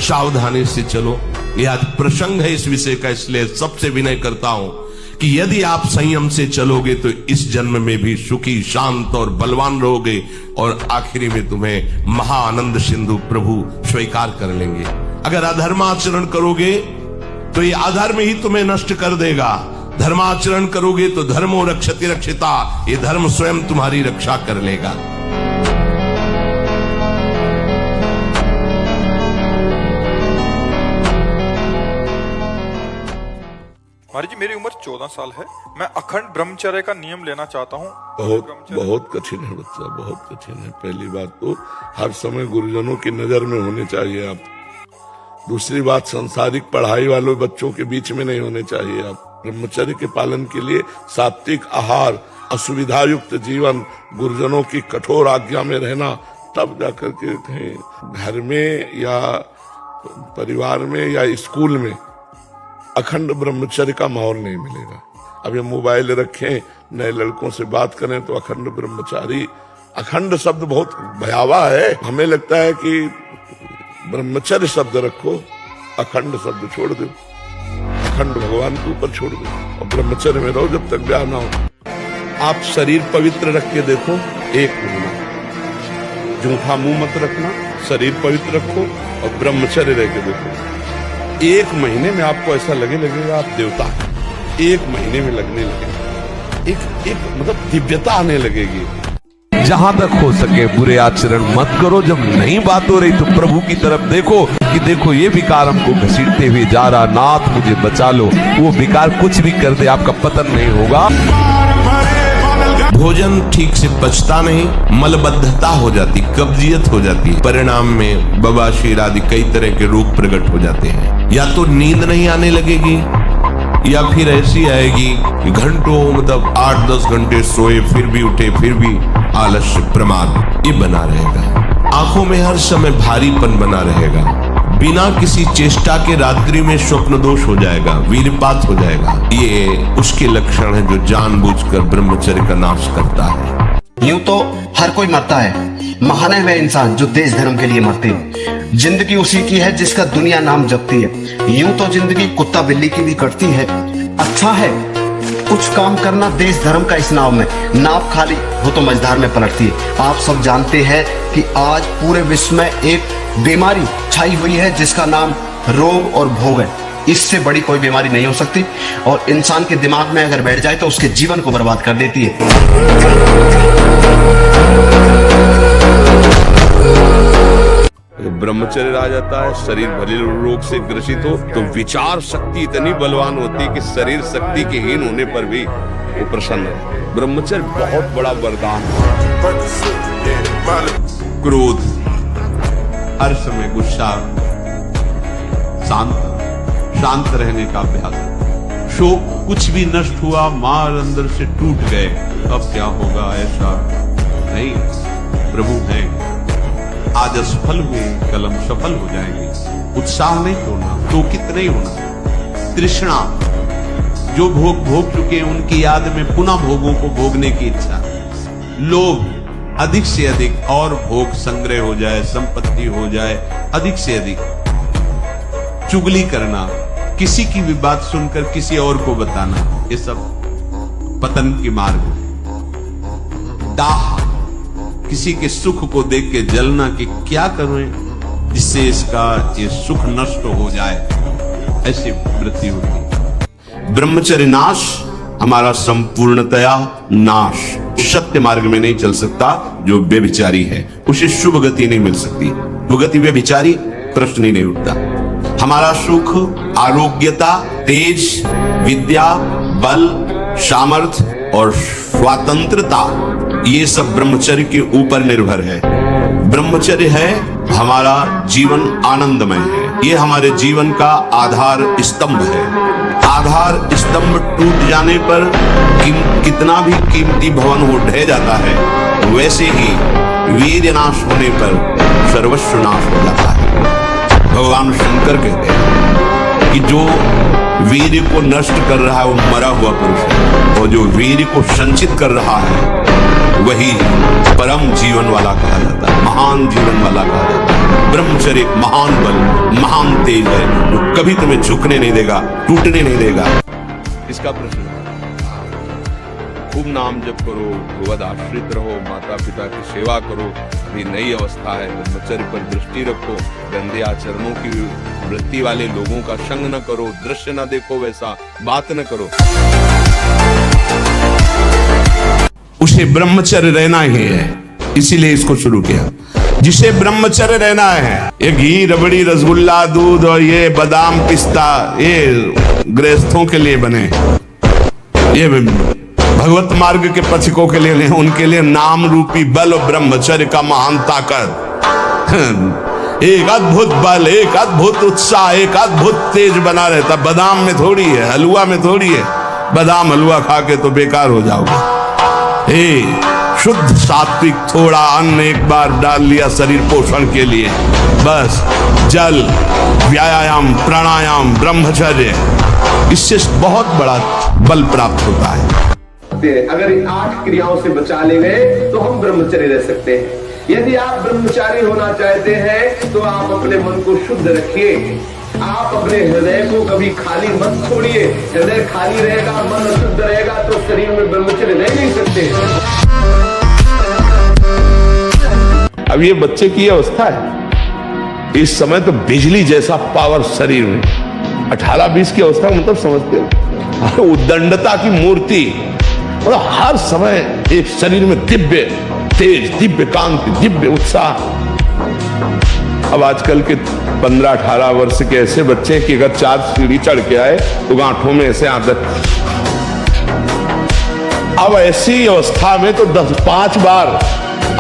सावधानी से चलो। यह आज प्रसंग है इस विषय का, इसलिए सबसे विनय करता हूं कि यदि आप संयम से चलोगे तो इस जन्म में भी सुखी, शांत और बलवान रहोगे और आखिरी में तुम्हें महाआनंद सिंधु प्रभु स्वीकार कर लेंगे। अगर अधर्माचरण करोगे तो ये अधर्म ही तुम्हें नष्ट कर देगा, धर्माचरण करोगे तो धर्मो रक्षति रक्षिता, ये धर्म स्वयं तुम्हारी रक्षा कर लेगा। महाराज जी, मेरी उम्र 14 साल है। मैं अखंड ब्रह्मचर्य का नियम लेना चाहता हूँ। बहुत कठिन है बच्चा, बहुत कठिन है। पहली बात तो हर समय गुरुजनों की नजर में होने चाहिए आप। दूसरी बात, सांसारिक पढ़ाई वाले बच्चों के बीच में नहीं होने चाहिए आप। ब्रह्मचर्य के पालन के लिए सात्विक आहार, असुविधा युक्त जीवन, गुरुजनों की कठोर आज्ञा में रहना, तब जाकर के कहीं घर में या परिवार में या स्कूल में अखंड ब्रह्मचर्य का माहौल नहीं मिलेगा। अब ये मोबाइल रखें, नए लड़कों से बात करें तो अखंड ब्रह्मचारी, अखंड शब्द बहुत भयावह है। हमें लगता है कि ब्रह्मचर्य शब्द रखो, अखंड शब्द छोड़ दो, अखंड भगवान के ऊपर छोड़ दो और ब्रह्मचर्य में रहो जब तक ब्याह ना हो। आप शरीर पवित्र रख के देखो, 1 महीना जूठा मुंह मत रखना, शरीर पवित्र रखो और ब्रह्मचर्य रह के देखो। 1 महीने में आपको ऐसा लगेगा आप देवता हैं। 1 महीने में लगने लगेगा, एक मतलब दिव्यता आने लगेगी। जहां तक हो सके बुरे आचरण मत करो। जब नहीं बात हो रही तो प्रभु की तरफ देखो कि देखो ये विकार हमको घसीटते हुए जा रहा, नाथ मुझे बचा लो। वो विकार कुछ भी कर दे, आपका पतन नहीं होगा। भोजन ठीक से पचता नहीं, मलबद्धता हो जाती, कब्जियत हो जाती है। परिणाम में बवासीर आदि कई तरह के रोग प्रकट हो जाते हैं। या तो नींद नहीं आने लगेगी या फिर ऐसी आएगी कि घंटों मतलब 8-10 घंटे सोए फिर भी उठे, फिर भी आलस्य, प्रमाद ये बना रहेगा। आंखों में हर समय भारीपन बना रहेगा। बिना किसी चेष्टा के रात्रि में स्वप्न दोष हो जाएगा, वीरपात हो जाएगा। ये उसके लक्षण है जो जानबूझकर ब्रह्मचर्य का नाश करता है। यूं तो हर कोई मरता है, महान है वह इंसान जो देश धर्म के लिए मरते हैं। जिंदगी उसी की है जिसका दुनिया नाम जपती है। यूं तो जिंदगी कुत्ता बिल्ली की भी कटती है। अच्छा है कुछ काम करना देश धर्म का इस नाव में, नाव खाली हो तो मझधार में पलटती है। आप सब जानते हैं कि आज पूरे विश्व में एक बीमारी छाई हुई है जिसका नाम रोग और भोग है। इससे बड़ी कोई बीमारी नहीं हो सकती और इंसान के दिमाग में अगर बैठ जाए तो उसके जीवन को बर्बाद कर देती है। ब्रह्मचर्य आ जाता है, शरीर भले रोग से ग्रसित हो तो विचार शक्ति इतनी बलवान होती है कि शरीर शक्ति के हीन होने पर भी वो प्रसन्न है। ब्रह्मचर्य बहुत बड़ा वरदान है। क्रोध, हर समय गुस्सा, शांत रहने का अभ्यास। शोक, कुछ भी नष्ट हुआ, मार अंदर से टूट गए, अब क्या होगा ऐसा नहीं। प्रभु है, आज असफल हुए कल हम सफल हो जाएंगे। उत्साह नहीं होना, शोकित नहीं होना। तृष्णा, जो भोग भोग चुके हैं उनकी याद में पुनः भोगों को भोगने की इच्छा। लोभ, अधिक से अधिक और भोग संग्रह हो जाए, संपत्ति हो जाए अधिक से अधिक। चुगली करना, किसी की भी बात सुनकर किसी और को बताना, ये सब पतन के मार्ग। दाह, किसी के सुख को देख के जलना कि क्या करें जिससे इसका ये सुख नष्ट हो जाए, ऐसी वृत्ति होती। ब्रह्मचर्य नाश हमारा संपूर्णतया नाश। सत्य मार्ग में नहीं चल सकता जो व्यभिचारी है, उसे शुभ गति नहीं मिल सकती। शुभ गति व्यभिचारी, प्रश्न ही नहीं उठता। हमारा सुख, आरोग्यता, तेज, विद्या, बल, सामर्थ्य और स्वतंत्रता, ये सब ब्रह्मचर्य के ऊपर निर्भर है। ब्रह्मचर्य है हमारा जीवन आनंदमय है। ये हमारे जीवन का आधार स्तंभ है। आधार स्तंभ टूट जाने पर कितना भी कीमती भवन हो ढह जाता है, वैसे ही वीर्य नाश होने पर सर्वस्व नाश हो जाता है। भगवान शंकर कहते हैं कि जो वीर्य को नष्ट कर रहा है वो मरा हुआ पुरुष है, और जो वीर्य को संचित कर रहा है वही परम जीवन वाला कहा जाता है, महान जीवन वाला कहा जाता है। ब्रह्मचर्य एक महान बल महान तेज है जो कभी तुम्हें झुकने नहीं देगा, टूटने नहीं देगा। इसका प्रश्न है। खूब नाम जप करो, गोवध आश्रित रहो, माता पिता की सेवा करो। अभी नई अवस्था है, ब्रह्मचर्य पर दृष्टि रखो, गंदे आचरणों की वृत्ति वाले लोगों का संग न करो, दृश्य न देखो, वैसा बात न करो। उसे ब्रह्मचर्य रहना ही है, इसीलिए इसको शुरू किया। जिसे ब्रह्मचर्य रहना है, ये घी, रबड़ी, रसगुल्ला, दूध और ये बादाम, पिस्ता, ये गृहस्थों के लिए बने, ये भगवत मार्ग के पथिकों के लिए नहीं, उनके लिए नाम रूपी बल और ब्रह्मचर्य का महान ताकत, एक अद्भुत बल, एक अद्भुत उत्साह, एक अद्भुत तेज बना रहता। बादाम में थोड़ी है, हलवा में थोड़ी है। बादाम हलवा खा के तो बेकार हो जाओगे। शुद्ध सात्विक थोड़ा अन्न एक बार डाल लिया शरीर पोषण के लिए, बस जल, व्यायाम, प्राणायाम, ब्रह्मचर्य, इससे बहुत बड़ा बल प्राप्त होता है। अगर इन 8 क्रियाओं से बचा ले गए तो हम ब्रह्मचारी रह सकते हैं। यदि आप ब्रह्मचारी होना चाहते हैं तो आप अपने मन को शुद्ध रखिए, आप अपने हृदय को कभी खाली मत छोड़िए। हृदय खाली रहेगा, मन अशुद्ध रहेगा तो शरीर में ब्रह्मचर्य रह नहीं सकते। अब ये बच्चे की अवस्था है, इस समय तो बिजली जैसा पावर शरीर में। 18-20 की अवस्था मतलब समझते हो, उद्दंडता की मूर्ति, मतलब हर समय एक शरीर में दिव्य तेज, दिव्य कांति, दिव्य उत्साह। अब आजकल के 15-18 वर्ष के ऐसे बच्चे कि अगर 4 सीढ़ी चढ़ के आए तो गांठों में ऐसे आदत। अब ऐसी अवस्था में तो 5 बार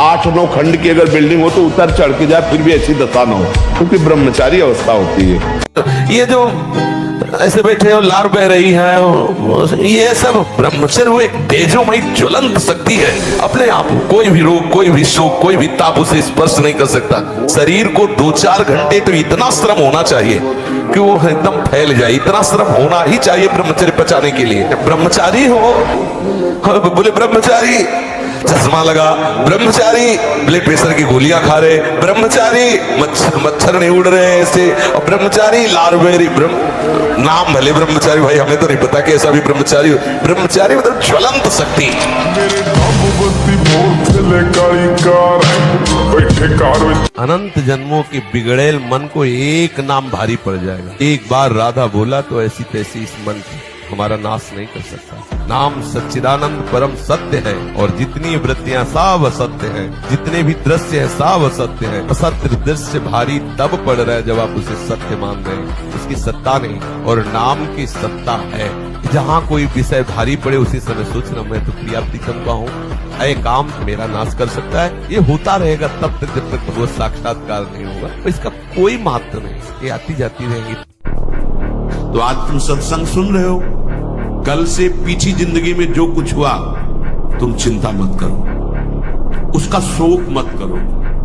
8-9 खंड की अगर बिल्डिंग हो तो उतर चढ़ के जाए फिर भी ऐसी दशा न हो, क्योंकि ब्रह्मचारी अवस्था होती है। ये जो ऐसे बैठे हो, लार बह रही है, ये सब ब्रह्मचर्य वो एक तेजोमयी ज्वलंत शक्ति है। अपने आप कोई भी रोग, कोई भी शोक, कोई भी ताप उसे स्पर्श नहीं कर सकता। शरीर को 2-4 घंटे तो इतना श्रम होना चाहिए कि वो एकदम फैल जाए, इतना श्रम होना ही चाहिए ब्रह्मचर्य पचाने के लिए। ब्रह्मचारी हो, बोले ब्रह्मचारी चश्मा लगा, ब्रह्मचारी ब्लड प्रेशर की गोलियां खा रहे, ब्रह्मचारी मच्छर नहीं उड़ रहे ऐसे, और ब्रह्मचारी लारबेरी नाम भले ब्रह्मचारी, भाई हमें तो नहीं पता कि ऐसा भी ब्रह्मचारी मतलब ज्वलंत शक्ति। अनंत जन्मों के बिगड़ेल मन को एक नाम भारी पड़ जाएगा। एक बार राधा बोला तो ऐसी तैसी इस मन की हमारा नाश नहीं कर सकता। नाम सच्चिदानंद परम सत्य है, और जितनी वृत्तियां सब असत्य हैं, जितने भी दृश्य हैं सब असत्य हैं। असत्य दृश्य भारी तब पड़ रहा है जब आप उसे सत्य मान रहे हैं, उसकी सत्ता नहीं, और नाम की सत्ता है। जहाँ कोई विषय भारी पड़े उसी समय सोचना मैं तो प्रिया प्रीतम का हूँ, अय काम मेरा नाश कर सकता है। ये होता रहेगा तब तक जब तक वो साक्षात्कार नहीं होगा, तो इसका कोई महत्व नहीं, ये आती जाती रहेगी। तो आज तुम सत्संग सुन रहे हो, कल से पीछी जिंदगी में जो कुछ हुआ तुम चिंता मत करो, उसका शोक मत करो।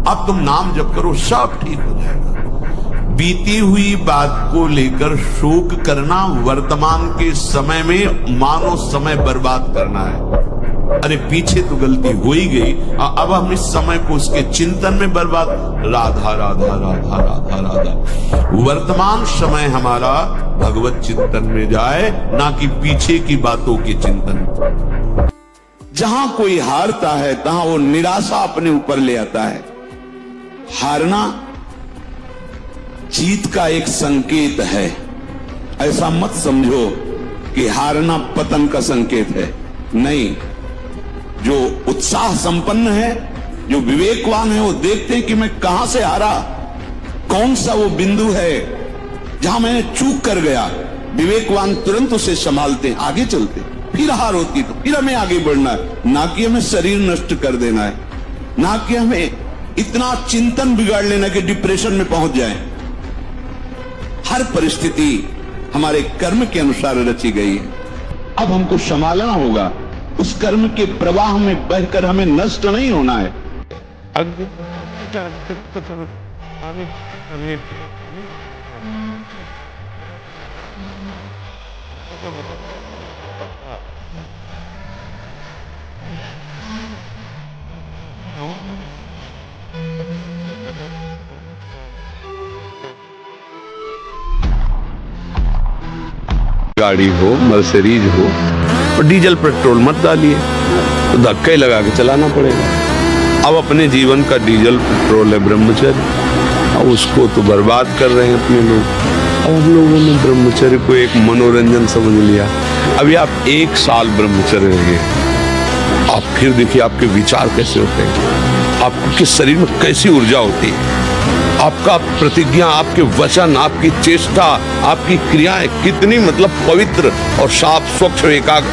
अब तुम नाम जप करो, सब ठीक हो जाएगा। बीती हुई बात को लेकर शोक करना वर्तमान के समय में मानो समय बर्बाद करना है। अरे पीछे तो गलती हो ही गई, अब हम इस समय को उसके चिंतन में बर्बाद। राधा राधा राधा राधा राधा, वर्तमान समय हमारा भगवत चिंतन में जाए, ना कि पीछे की बातों के चिंतन। जहां कोई हारता है तहां वो निराशा अपने ऊपर ले आता है। हारना जीत का एक संकेत है, ऐसा मत समझो कि हारना पतन का संकेत है। नहीं, जो उत्साह संपन्न है, जो विवेकवान है, वो देखते हैं कि मैं कहां से हारा, कौन सा वो बिंदु है जहां मैंने चूक कर गया। विवेकवान तुरंत उसे संभालते हैं, आगे चलते हैं। फिर हार होती तो फिर हमें आगे बढ़ना है, ना कि हमें शरीर नष्ट कर देना है, ना कि हमें इतना चिंतन बिगाड़ लेना कि डिप्रेशन में पहुंच जाए। हर परिस्थिति हमारे कर्म के अनुसार रची गई है। अब हमको संभालना होगा, उस कर्म के प्रवाह में बहकर हमें नष्ट नहीं होना है। गाड़ी हो, मर्सिडीज हो, और डीजल पेट्रोल मत डालिए, तो धक्के लगा के चलाना पड़ेगा। अब अपने जीवन का डीजल पेट्रोल है ब्रह्मचर्य, अब उसको तो बर्बाद कर रहे हैं अपने लोग। अब हम लोगों ने ब्रह्मचर्य को एक मनोरंजन समझ लिया। अभी आप 1 साल ब्रह्मचर्य रहिए, आप फिर देखिए आपके विचार कैसे होते हैं, आपके शरीर में कैसी ऊर्जा होती है, आपका प्रतिज्ञा, आपके वचन, आपकी चेष्टा, आपकी क्रियाएं कितनी मतलब पवित्र और साफ स्वच्छ एकाग्र।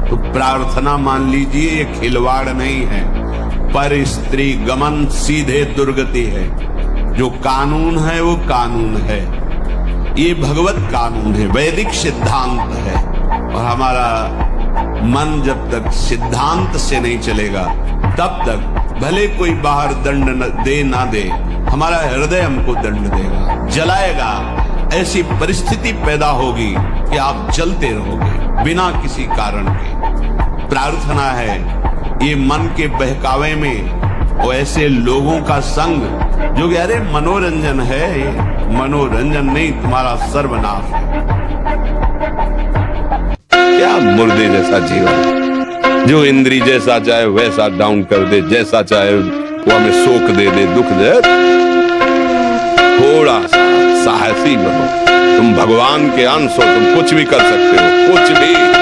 तो प्रार्थना मान लीजिए ये खिलवाड़ नहीं है, पर स्त्री गमन सीधे दुर्गति है। जो कानून है वो कानून है, ये भगवत कानून है, वैदिक सिद्धांत है। और हमारा मन जब तक सिद्धांत से नहीं चलेगा तब तक भले कोई बाहर दंड दे ना दे, हमारा हृदय हमको दंड देगा, जलाएगा। ऐसी परिस्थिति पैदा होगी कि आप जलते रहोगे बिना किसी कारण के। प्रार्थना है ये मन के बहकावे में वो ऐसे लोगों का संग जो कि अरे मनोरंजन है, ये मनोरंजन नहीं, तुम्हारा सर्वनाश है। क्या मुर्दे जैसा जीवन, जो इंद्री जैसा चाहे वैसा डाउन कर दे, जैसा चाहे वो हमें शोक दे दे, दुख दे। थोड़ा सा साहसी बनो, तुम भगवान के अंश हो, तुम कुछ भी कर सकते हो, कुछ भी।